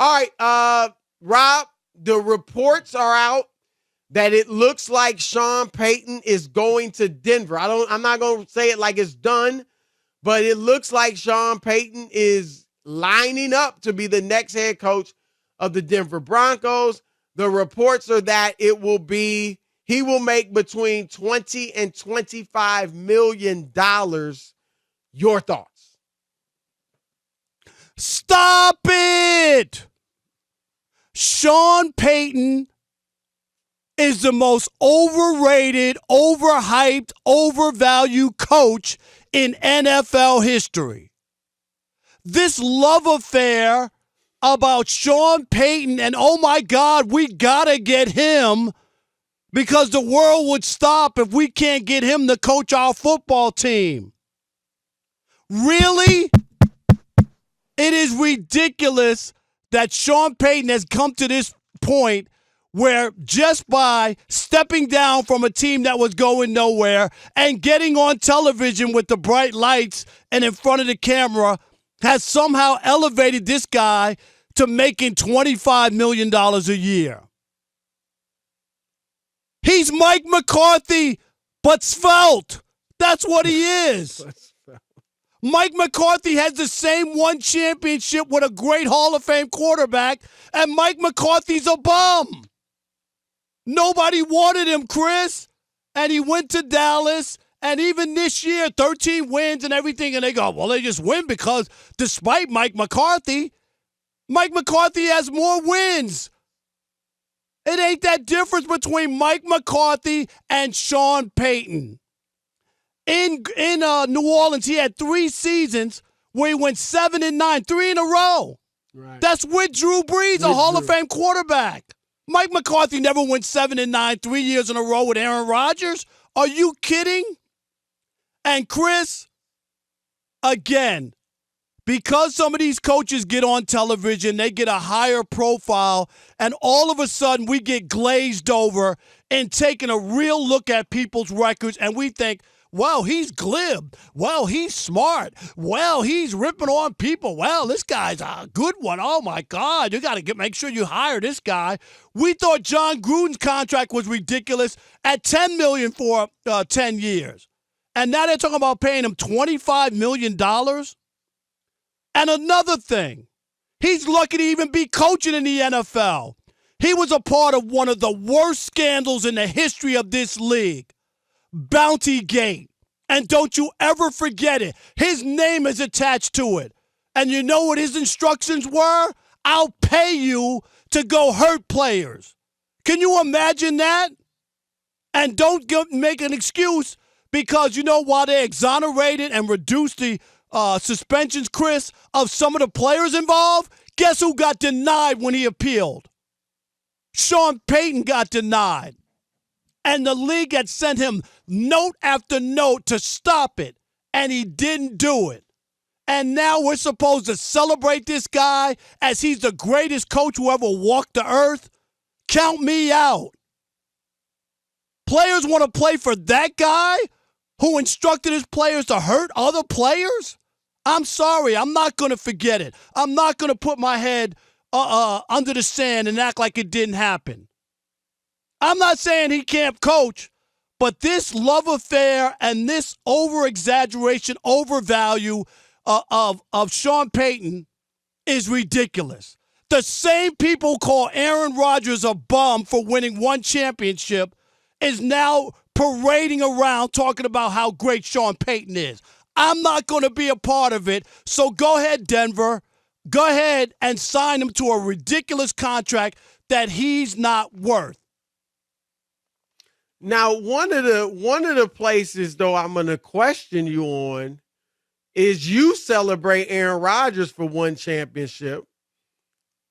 All right, Rob, the reports are out that it looks like Sean Payton is going to Denver. I'm not going to say it like it's done, but it looks like Sean Payton is lining up to be the next head coach of the Denver Broncos. The reports are that he will make between $20 and $25 million. Your thoughts? Stop it! Sean Payton is the most overrated, overhyped, overvalued coach in NFL history. This love affair about Sean Payton and, oh my God, we gotta get him because the world would stop if we can't get him to coach our football team. Really? It is ridiculous that Sean Payton has come to this point where just by stepping down from a team that was going nowhere and getting on television with the bright lights and in front of the camera has somehow elevated this guy to making $25 million a year. He's Mike McCarthy, but svelte. That's what he is. Mike McCarthy has the same one championship with a great Hall of Fame quarterback, and Mike McCarthy's a bum. Nobody wanted him, Chris, and he went to Dallas, and even this year, 13 wins and everything, and they go, well, they just win because despite Mike McCarthy has more wins. It ain't that difference between Mike McCarthy and Sean Payton. In New Orleans, he had 3 seasons where he went 7-9, 3 in a row. Right. That's with Drew Brees, a Hall of Fame quarterback. Mike McCarthy never went 7-9, 3 years in a row with Aaron Rodgers. Are you kidding? And Chris, again, because some of these coaches get on television, they get a higher profile, and all of a sudden we get glazed over and taking a real look at people's records, and we think, well, he's glib. Well, he's smart. Well, he's ripping on people. Well, this guy's a good one. Oh, my God. You got to make sure you hire this guy. We thought John Gruden's contract was ridiculous at $10 million for 10 years. And now they're talking about paying him $25 million. And another thing, he's lucky to even be coaching in the NFL. He was a part of one of the worst scandals in the history of this league. Bounty Gate. And don't you ever forget it. His name is attached to it. And you know what his instructions were? I'll pay you to go hurt players. Can you imagine that? And don't make an excuse because, you know, while they exonerated and reduced the suspensions, Chris, of some of the players involved, guess who got denied when he appealed? Sean Payton got denied. And the league had sent him note after note to stop it, and he didn't do it. And now we're supposed to celebrate this guy as he's the greatest coach who ever walked the earth? Count me out. Players want to play for that guy who instructed his players to hurt other players? I'm sorry, I'm not going to forget it. I'm not going to put my head under the sand and act like it didn't happen. I'm not saying he can't coach, but this love affair and this over-exaggeration, overvalue of Sean Payton is ridiculous. The same people call Aaron Rodgers a bum for winning one championship is now parading around talking about how great Sean Payton is. I'm not going to be a part of it, so go ahead, Denver. Go ahead and sign him to a ridiculous contract that he's not worth. Now, one of the places, though, I'm going to question you on is you celebrate Aaron Rodgers for one championship.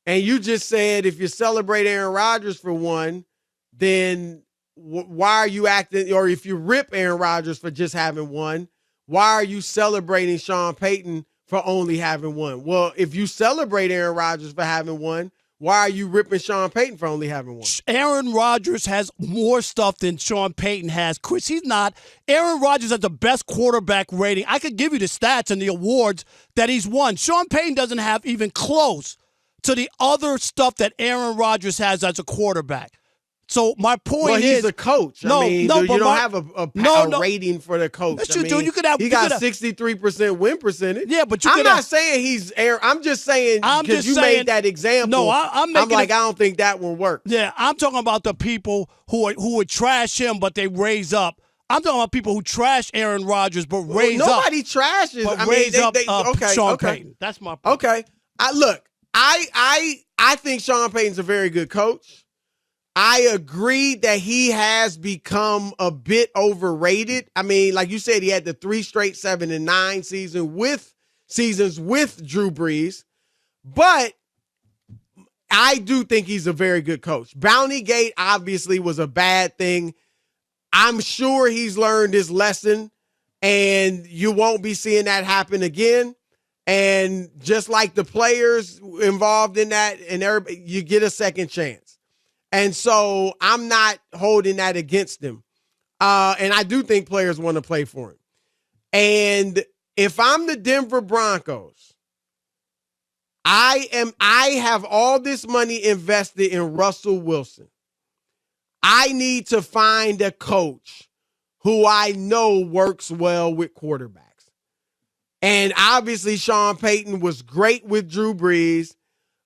And you just said if you celebrate Aaron Rodgers for one, then why are you acting, or if you rip Aaron Rodgers for just having one, why are you celebrating Sean Payton for only having one? Well, if you celebrate Aaron Rodgers for having one, why are you ripping Sean Payton for only having one? Aaron Rodgers has more stuff than Sean Payton has. Chris, he's not. Aaron Rodgers has the best quarterback rating. I could give you the stats and the awards that he's won. Sean Payton doesn't have even close to the other stuff that Aaron Rodgers has as a quarterback. So my point he's is, a coach. No, I mean, no, you but don't have a rating for the coach. Yes, you do. You could have. He got 63% win percentage. Yeah, but I'm not saying he's Aaron. I'm just saying because you made that example. No, I'm like, I don't think that will work. Yeah, I'm talking about the people who would trash him, but they raise up. I'm talking about people who trash Aaron Rodgers, but raise up. Nobody trashes. But I raise mean, up Sean Payton. That's my point. Okay. I think Sean Payton's a very good coach. I agree that he has become a bit overrated. I mean, like you said, he had the 3 straight 7-9 seasons with Drew Brees, but I do think he's a very good coach. Bounty Gate obviously was a bad thing. I'm sure he's learned his lesson, and you won't be seeing that happen again. And just like the players involved in that, and everybody, you get a second chance. And so I'm not holding that against him. And I do think players want to play for him. And if I'm the Denver Broncos, I have all this money invested in Russell Wilson. I need to find a coach who I know works well with quarterbacks. And obviously Sean Payton was great with Drew Brees,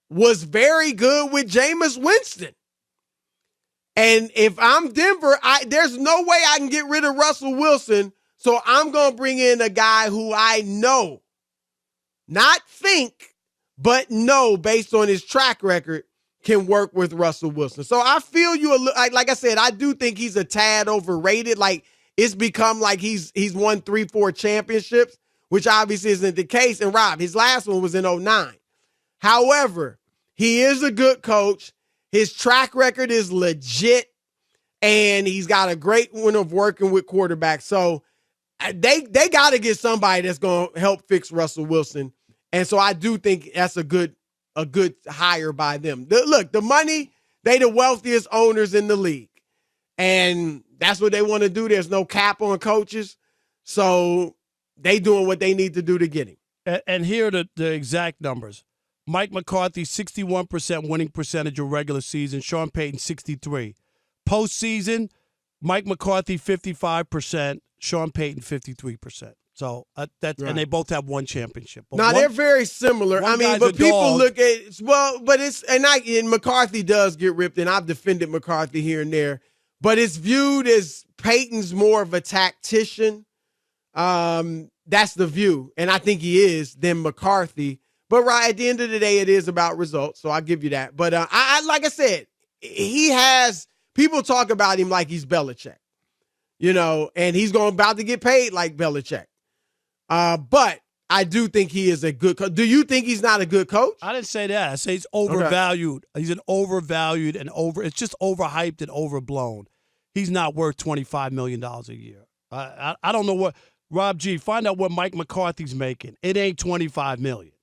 was very good with Jameis Winston. And if I'm Denver, there's no way I can get rid of Russell Wilson. So I'm going to bring in a guy who I know, not think, but know based on his track record, can work with Russell Wilson. So I feel you, like I said, I do think he's a tad overrated. Like it's become like he's won 3-4 championships, which obviously isn't the case. And Rob, his last one was in 2009. However, he is a good coach. His track record is legit, and he's got a great one of working with quarterbacks. So they got to get somebody that's going to help fix Russell Wilson. And so I do think that's a good hire by them. Look, the money, they the wealthiest owners in the league. And that's what they want to do. There's no cap on coaches. So they doing what they need to do to get him. And here are the exact numbers. Mike McCarthy, 61% winning percentage of regular season. Sean Payton, 63%. Postseason, Mike McCarthy, 55%. Sean Payton, 53%. So that's right. And they both have one championship. They're very similar. I mean, but people look at and McCarthy does get ripped, and I've defended McCarthy here and there, but it's viewed as Payton's more of a tactician. That's the view, and I think he is than McCarthy. But right at the end of the day, it is about results, so I'll give you that. But I like I said, people talk about him like he's Belichick, and he's about to get paid like Belichick. But I do think he is a good coach. Do you think he's not a good coach? I didn't say that. I say he's overvalued. Okay. He's an overvalued and it's just overhyped and overblown. He's not worth $25 million a year. I don't know what, Rob G, find out what Mike McCarthy's making. It ain't $25 million.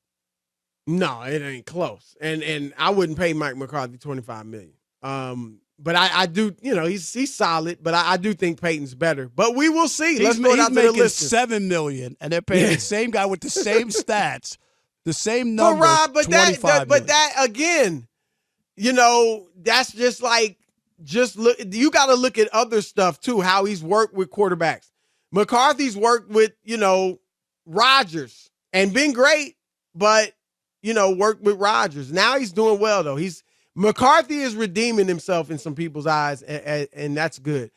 No, it ain't close. And I wouldn't pay Mike McCarthy $25 million. But I do, he's solid, but I do think Peyton's better. But we will see. Let's go out to the list. $7 million, and they're paying the same guy with the same stats, the same number. But Rob, but that again, that's just like look. You got to look at other stuff too. How he's worked with quarterbacks. McCarthy's worked with Rodgers and been great, but worked with Rodgers. Now he's doing well though. McCarthy is redeeming himself in some people's eyes, and that's good.